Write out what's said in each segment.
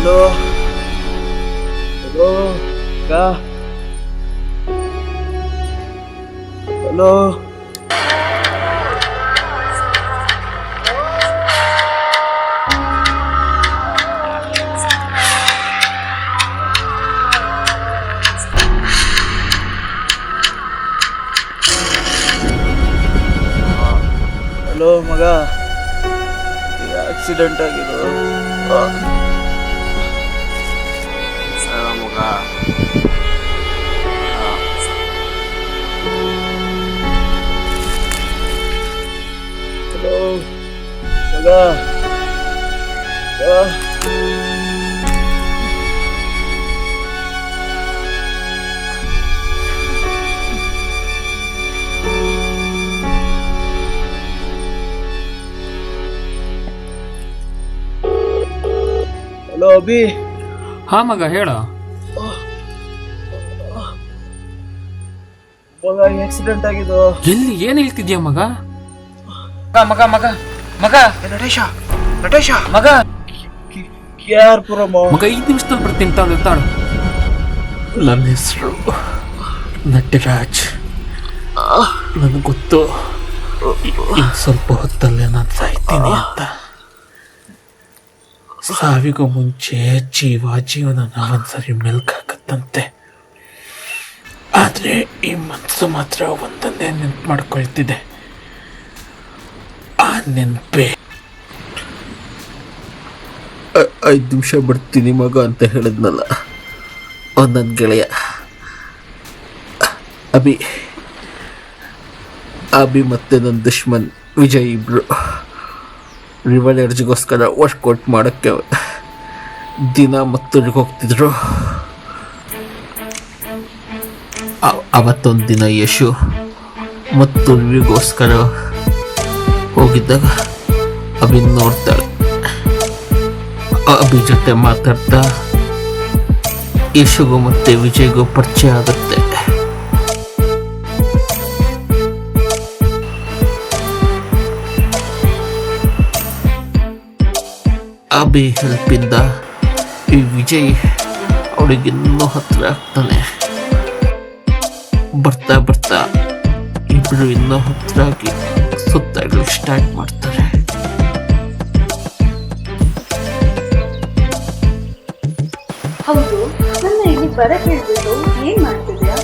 Hello hello ಅಕ್ಕ hello hello ಮಗ accident ಆಗಿದ್ದು ಮಗ ಹಲೋ ಮಗ ಹಲೋ ಅಭಿ ಹಾ ಮಗ ಹೇಳ. ಮಗ ಆಕ್ಸಿಡೆಂಟ್ ಆಗಿದ್ದು ಎಲ್ಲಿ ಏನ್ ಹೇಳ್ತಿದ್ಯಾ ಮಗ? ಮಗ ಮಗ ಮಗ ನಟೇಶ ನಟೇಶ ಮಗ KR-ಪುರಂ ಮಗ 5 ನಿಮಿಷದಲ್ಲಿ ಬರ್ತೀನಿ ತಾಳು. ನನ್ನ ಹೆಸರು ನಟರಾಜ್. ನನಗೆ ಗೊತ್ತು ಇನ್ನು ಸ್ವಲ್ಪ ಹೊತ್ತಲ್ಲೇ ನಾನು ಸಾಯ್ತೀನಿ ಅಂತ. ಸಾವಿಗೂ ಮುಂಚೆ ಜೀವನನ ಒಂದ್ಸರಿ ಮೆಲ್ಕಾಕತ್ತಂತೆ. ಆದ್ರೆ ಈ ಮನಸ್ಸು ಮಾತ್ರ ಒಂದನ್ನೇ ನೆನ್ಪು ಮಾಡ್ಕೊಳ್ತಿದೆ. ಆ ನೆನಪೇ 5 ನಿಮಿಷ ಬರ್ತೀನಿ ಮಗ ಅಂತ ಹೇಳಿದ್ನಲ್ಲ ನನ್ನ ಗೆಳೆಯ ಅಭಿ ಮತ್ತೆ ನನ್ನ ದುಶ್ಮನ್ ವಿಜಯ್ ಇಬ್ರು ರಿವೈಲರ್ಸ್ಗೋಸ್ಕರ ವರ್ಕೌಟ್ ಮಾಡೋಕ್ಕೆ ದಿನ ಮತ್ತೂರಿಗೆ ಹೋಗ್ತಿದ್ರು. ಅವತ್ತೊಂದು ದಿನ ಯಶು ಮತ್ತೂರಿಗೋಸ್ಕರ ಹೋಗಿದ್ದಾಗ ಅಭಿನ್ ನೋಡ್ತಾಳೆ. ಅಭಿ ಜೊತೆ ಮಾತಾಡ್ತಾ ಯಶುಗೂ ಮತ್ತೆ ವಿಜಯ್ಗೂ ಪರಿಚಯ ಆಗುತ್ತೆ. ಅಭಿ ಹೆಲ್ಪಿಂದ ಈ ವಿಜಯ್ ಅವಳಿಗೆ ಇನ್ನೂ ಹತ್ರ ಆಗ್ತಾನೆ. ಬರ್ತಾ ಬರ್ತಾ ಇಬ್ರು ಇನ್ನೂ ಹತ್ರ ಆಗಿ ಸುತ್ತಾಡಲು ಸ್ಟಾರ್ಟ್ ಮಾಡ್ತಾರೆ. ಹೌದು, ನನ್ನ ಇಲ್ಲಿ ಬರಕ್ ಹೇಳ್ಬಿಟ್ಟು ಏನ್ ಮಾಡ್ತಿದ್ಯಾ?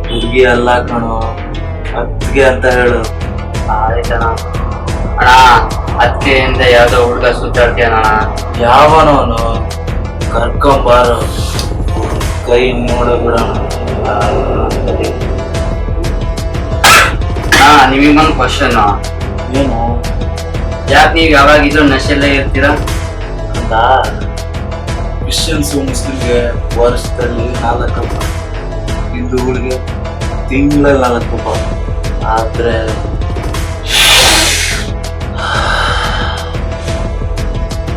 ಹುಡುಗಿ ಅಲ್ಲ ಕಣೋ, ಅತ್ತಿಗೆ ಅಂತ ಹೇಳು. ಆಯ್ತಣ್ಣ. ಅಣ್ಣ ಅತ್ತಿಗೆಯಿಂದ ಯಾವ್ದೋ ಹುಡುಗ ಸುತ್ತಾಡ್ತೀಯಣ್ಣ. ಯಾವನವನು ಕರ್ಕೊಂಬಾರು, ಕೈ ನೋಡಬಿಡೋಣ. ನಿಮಗೊಂದು ಕ್ವಶನ್. ಏನು? ಯಾಕೆ ನೀವು ಯಾವಾಗಿದ್ರು ನಶೆಲ್ಲೇ ಇರ್ತೀರಾ? ಅಂತ ಕ್ರಿಶ್ಚಿಯನ್ಸು ಮುಸ್ಲಿಮ್ಗೆ ವರ್ಷದಲ್ಲಿ 4 ಹಿಂದೂಗಳಿಗೆ ತಿಂಗಳಲ್ಲಿ 4 ಆದ್ರೆ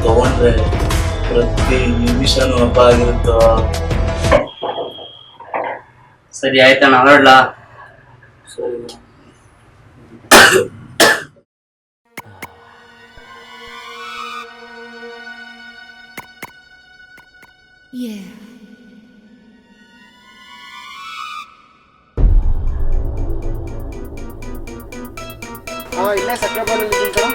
ತಗೊಂಡ್ರೆ ಪ್ರತಿ ನಿಮಿಷನೂ ಹಬ್ಬ ಆಗಿರುತ್ತೋ. ಸರಿ ಆಯ್ತಣ್ಣ, ಹೊರಡ್ಲಾ? ಸರಿ. ಇಲ್ಲೇ ಸಕ್ಕರೆ ಬಾರಲ್ಲಿ ತಿಂತಾರ.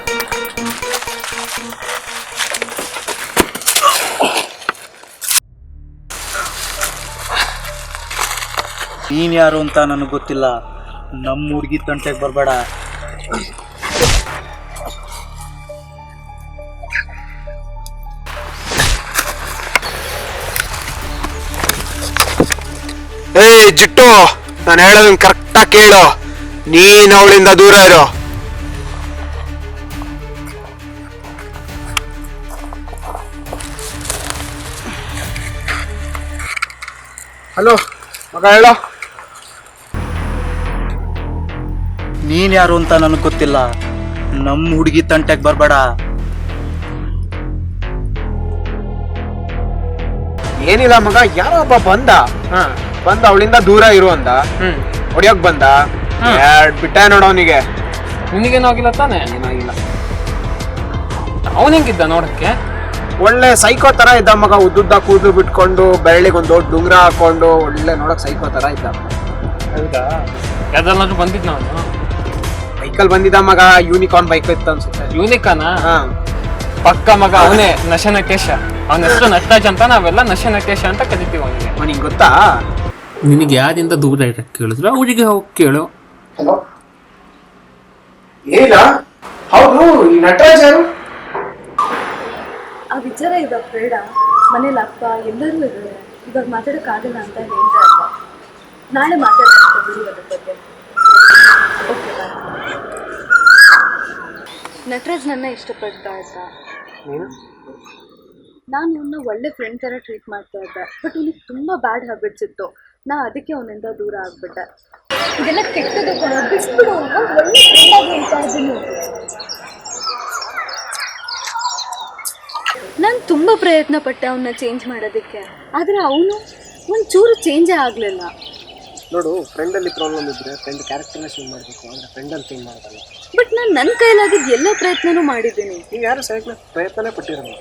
ನೀನ್ ಯಾರು ಅಂತ ನನಗೆ ಗೊತ್ತಿಲ್ಲ. ನಮ್ಮ ಹುಡುಗಿ ತಂಟೆಗೆ ಬರಬೇಡ. ಏಯ್ ಜಿಟ್ಟು, ನಾನು ಹೇಳೋದನ್ನ ಕರೆಕ್ಟಾಗಿ ಕೇಳು. ನೀನ್ ಅವಳಿಂದ ದೂರ ಇರೋ. ಹಲೋ ಮಗ, ಹೇಳೋ. ನೀನ್ ಯಾರು ಅಂತ ನನಗೆ ಗೊತ್ತಿಲ್ಲ. ನಮ್ಮ ಹುಡುಗಿ ತಂಟೆಗೆ ಬರ್ಬೇಡ. ಏನಿಲ್ಲ ಮಗ, ಯಾರೋ ಒಬ್ಬ ಬಂದ ಅವಳಿಂದ ದೂರ ಇರು ಅಂದ. ಹೊಡಿಯೋಕ್ ಬಂದ. ಬಿಟ್ಟ ನೋಡ ಅವನಿಗೆ. ನಿನಗೇನಾಗಿಲ್ಲ ತಾನೆ? ಏನಾಗಿಲ್ಲ. ಅವನ್ ಹೆಂಗಿದ್ದ ನೋಡಕ್ಕೆ? ಒಳ್ಳೆ ಸೈಕೋ ತರ ಇದ್ದ ಮಗ. ಉದ್ದುದ್ದ ಕೂದಲು ಬಿಟ್ಕೊಂಡು, ಬೆರಳಿಗೆ ಒಂದು ದೊಡ್ಡ ಡುಂಗ್ರ ಹಾಕೊಂಡು, ಒಳ್ಳೆ ನೋಡಕ್ ಸೈಕೋ ತರ ಇದ್ದ. ಹೌದಾ? ಯಾವ್ದಾದ್ರು ಬಂದಿದ್ ನಾವು ಬೈಕಲ್ ಬಂದಿದ್ದ ಮಗ. ಯೂನಿಕಾರ್ನ್ ಬೈಕ್ ಇತ್ತು ಅನ್ಸುತ್ತೆ. ಯೂನಿಕಾನ? ಪಕ್ಕ ಮಗ ಅವನೇ ನಶ ನಟೇಶ. ಅವನ ಹೆಸರು ನಟರಾಜ್ ಅಂತ, ನಾವೆಲ್ಲ ನಶ ನಟೇಶ ಅಂತ ಕರಿತೀವಿ ಅವನಿಗೆ. ಅವನಿಗೆ ಗೊತ್ತಾ? ನಿನಗೆ ಯಾರಿಂದ ದೂರ ಇರಕ್ಕೆ ಕೇಳಿದ್ರು ಅವರಿಗೆ ಹೋಗಿ ಕೇಳು. ಹಲೋ, ಏನಿಲ್ಲ. ಹೌದು, ಈ ನಟರಾಜ್ ಯಾರು? ಆ ವಿಚಾರ ಇವಾಗ ಬೇಡ. ಮನೇಲಿ ಅಪ್ಪ ಎಲ್ಲರೂ ಇದ್ದಾರೆ. ಇವಾಗ ಮಾತಾಡೋಕ್ಕಾಗಲ್ಲ ಅಂತ ಹೇಳ್ತಾ ಅಲ್ಲ. ನಾಳೆ ಮಾತಾಡೋಣ ಬಿಡಿ ಅದ್ರ ಬಗ್ಗೆ. ಓಕೆ, ನಟರಾಜ್ ನನ್ನ ಇಷ್ಟಪಡ್ತಾ ಇದ್ದ. ನಾನು ಇವನ್ನ ಒಳ್ಳೆ ಫ್ರೆಂಡ್ ಥರ ಟ್ರೀಟ್ ಮಾಡ್ತಾ ಇದ್ದೆ. ಬಟ್ ಇವನಿಗೆ ತುಂಬ ಬ್ಯಾಡ್ ಹ್ಯಾಬಿಟ್ಸ್ ಇತ್ತು. ನಾ ಅದಕ್ಕೆ ಅವನಿಂದ ದೂರ ಆಗ್ಬಿಟ್ಟೆ. ಇದೆಲ್ಲ ಕೆಟ್ಟದ್ದು ಕಣ, ಬಿಸ್ಬಿಡು. ಒಳ್ಳೆ ಫ್ರೆಂಡ್ ಆಗಿ ಹೇಳ್ತಾ ಇದ್ದೀನಿ. ನಾನು ತುಂಬ ಪ್ರಯತ್ನ ಪಟ್ಟೆ ಅವನ್ನ ಚೇಂಜ್ ಮಾಡೋದಕ್ಕೆ. ಆದರೆ ಅವನು ಒಂಚೂರು ಚೇಂಜೇ ಆಗಲಿಲ್ಲ. ನೋಡು, ಫ್ರೆಂಡಲ್ಲಿ ಪ್ರಾಬ್ಲಮ್ ಇದ್ರೆ ಫ್ರೆಂಡ್ ಕ್ಯಾರೆಕ್ಟರ್ನ ಚೇಂಜ್ ಮಾಡಬೇಕು, ಅಂದರೆ ಫ್ರೆಂಡಲ್ಲಿ ಚೇಂಜ್ ಮಾಡೋದಲ್ಲ. ಬಟ್ ನಾನು ನನ್ನ ಕೈಲಾಗಿದ್ದು ಎಲ್ಲ ಪ್ರಯತ್ನನೂ ಮಾಡಿದ್ದೀನಿ. ನೀವು ಯಾರು ಸರಿಯಾಗಿ ಪ್ರಯತ್ನನೇ ಪಟ್ಟಿರಲ್ಲ.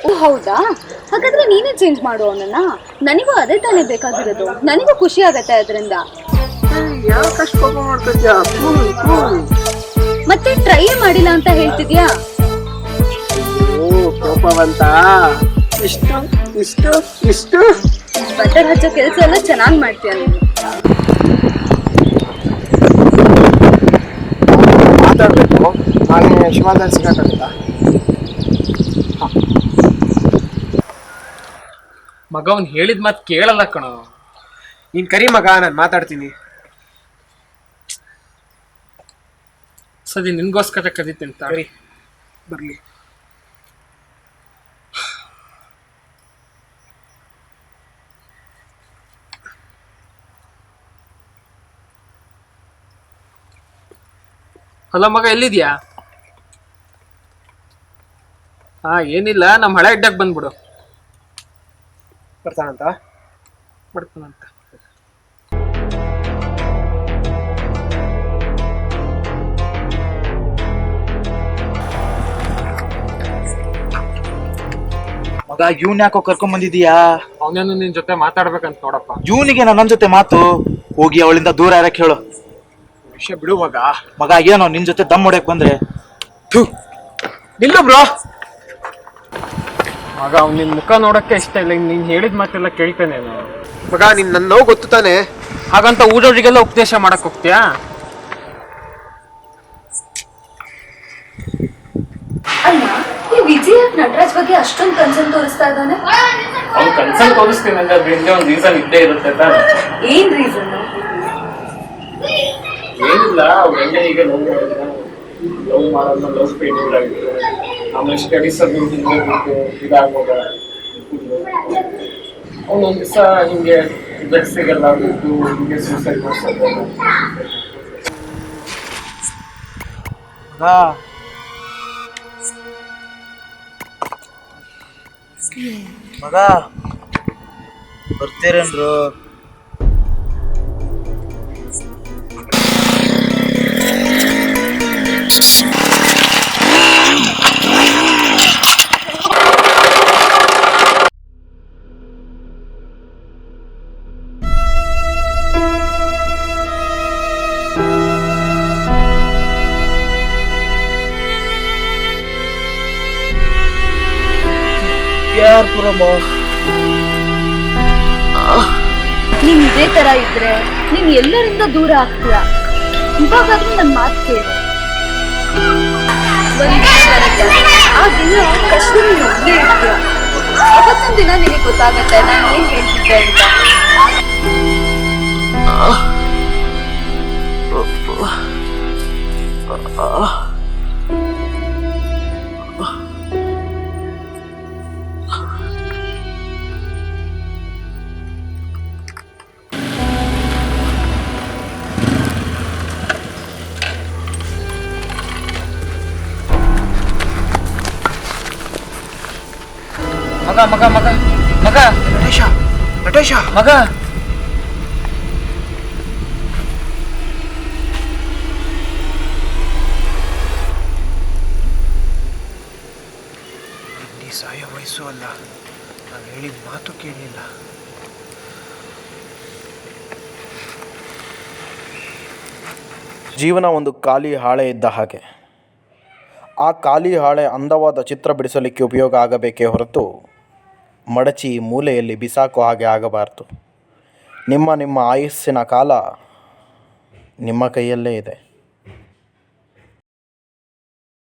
ಓ ಹೌದಾ? ಹಾಗಾದ್ರೆ ನೀನೇ ಚೇಂಜ್ ಮಾಡು ಅವನನ್ನ. ನನಗೂ ಅದೇ ತಾನೇ ಬೇಕಾಗಿರೋದು. ನನಗೂ ಖುಷಿ ಆಗತ್ತೆ ಅದರಿಂದ. ಮತ್ತೆ ಟ್ರೈ ಮಾಡಿಲ್ಲ ಅಂತ ಹೇಳ್ತಿದ್ಯಾ? ಕೋಪವಂತ. ಇಷ್ಟು ಬಟರ್ ಹಚ್ಚೋ ಕೆಲಸ ಎಲ್ಲ ಚೆನ್ನಾಗಿ ಮಾಡ್ತೀಯ ನೀನು. ಮಾತಾಡ್ಬೇಕು. ನಾಳೆ ಶಿವಾದಲ್ಲಿ ಸಿಗಕ್ಕಾಗುತ್ತಾ? ಮಗ ಅವ್ನು ಹೇಳಿದ ಮಾತು ಕೇಳಲ್ಲ ಕಣೋ. ನೀನ್ ಕರಿ ಮಗ, ನಾನು ಮಾತಾಡ್ತೀನಿ. ಸರಿ, ನಿನ್ಗೋಸ್ಕರ ಕರಿತೀನಿ. ಸರಿ, ಬರ್ಲಿ. ಹಲೋ ಮಗ, ಎಲ್ಲಿದ್ಯಾ? ಏನಿಲ್ಲ, ನಮ್ಮ ಹಳೆ ಅಡ್ಡಕ್ಕೆ ಬಂದ್ಬಿಡು. ಬರ್ತಾನಂತ? ಬರ್ತಾನಂತ. ಮಗ, ಇವನ್ ಯಾಕೋ ಕರ್ಕೊಂಡ್ ಬಂದಿದೀಯಾ? ಅವನೇನು ನಿನ್ ಜೊತೆ ಮಾತಾಡ್ಬೇಕಂತ ನೋಡಪ್ಪ. ಇವನಿಗೆ ನನ್ನ ಜೊತೆ ಮಾತು. ಹೋಗಿ ಅವಳಿಂದ ದೂರ ಇರಕ್ ಹೇಳು. ವಿಷಯ ಬಿಡು ಮಗ. ಮಗ, ಏನೋ ನಿನ್ ಜೊತೆ ದಮ್ ಹೊಡ್ಯಕ್ ಬಂದ್ರೆ. ನಿಲ್ಲು ಬ್ರೋ. ಮಗ, ಅವ್ನು ನಿನ್ ಮುಖ ನೋಡಕ್ಕೆ ಇಷ್ಟ ಇಲ್ಲ. ನೀನ್ ಹೇಳಿದ ಮಾತೆಲ್ಲ ಕೇಳ್ತೇನೆ ಮಗ. ನಿನ್ ನನ್ನ ನೋವು ಗೊತ್ತು ತಾನೆ? ಹಾಗಂತ ಊರವರಿಗೆಲ್ಲ ಉಪದೇಶ ಮಾಡಕ್ ಹೋಗ್ತೀಯಾ? ಅಲ್ಲ, ಈ ವಿಜಯ್ ನಟರಾಜ್ ಬಗ್ಗೆ ಅಷ್ಟೊಂದು ಕನ್ಸರ್ನ್ ತೋರಿಸ್ತಾ ಇದ್ದಾನೆ. ಅವ್ನು ಕನ್ಸರ್ನ್ ತೋರಿಸ್ತೀನಿ ಅಂದ್ರೆ ಅದ್ರಿಂದ ಒಂದು ರೀಸನ್ ಇದ್ದೇ ಇರುತ್ತೆ ತಾನೆ. ಏನ್ ರೀಸನ್? ಏನಿಲ್ಲ, ಅವ್ರ ಈಗ ಲವ್ ಮಾಡೋದು, ಲವ್ ಫೇಲ್ಯೂರ್ ಆಗಿತ್ತು. ಆಮೇಲೆ ಸ್ಟಡೀಸ್ ಅದು ಬಿಟ್ಟು ಇದಾಗೋದ. ಅವನೊಂದ್ ದಿವಸ ಹಿಂಗೆ ಡ್ರಗ್ಸಿಗೆಲ್ಲ ಬಿಟ್ಟು ಹಿಂಗೆ ಸೂಸೈಡ್ ಮಾಡ್ಸೋದು. ಮಗ, ಬರ್ತೀರೇನ್ರು? ನೀನ್ ಇದೇ ತರ ಇದ್ರೆ ನೀನ್ ಎಲ್ಲರಿಂದ ದೂರ ಆಗ್ತೀಯ. ಇವಾಗಾದ್ರೂ ನನ್ ಮಾತು ಕೇಳು. ಆ ದಿನ ಕಷ್ಟ ನೀನು ಒಬ್ಬನೇ ಇರ್ತೀಯ. ಅವತ್ತೊಂದ್ ದಿನ ನಿನಗೆ ಗೊತ್ತಾಗತ್ತೆ ನಾನು ಏನ್ ಹೇಳ್ತಿದ್ದೆ ಅಂತ. ಮಗ ಮಗ ಮಗ ನಟೇಶ ನಟೇಶ ಮಗ ಈ ಸಾಯ ವಯಸ್ಸು ಅಲ್ಲ, ನಾನು ಹೇಳಿದ ಮಾತು ಕೇಳಲಿಲ್ಲ. ಜೀವನ ಒಂದು ಖಾಲಿ ಹಾಳೆ ಇದ್ದ ಹಾಗೆ. ಆ ಖಾಲಿ ಹಾಳೆ ಅಂದವಾದ ಚಿತ್ರ ಬಿಡಿಸಲಿಕ್ಕೆ ಉಪಯೋಗ ಆಗಬೇಕೇ ಹೊರತು ಮಡಚಿ ಮೂಲೆಯಲ್ಲಿ ಬಿಸಾಕೋ ಹಾಗೆ ಆಗಬಾರ್ದು. ನಿಮ್ಮ ಆಯುಸ್ಸಿನ ಕಾಲ ನಿಮ್ಮ ಕೈಯಲ್ಲೇ ಇದೆ.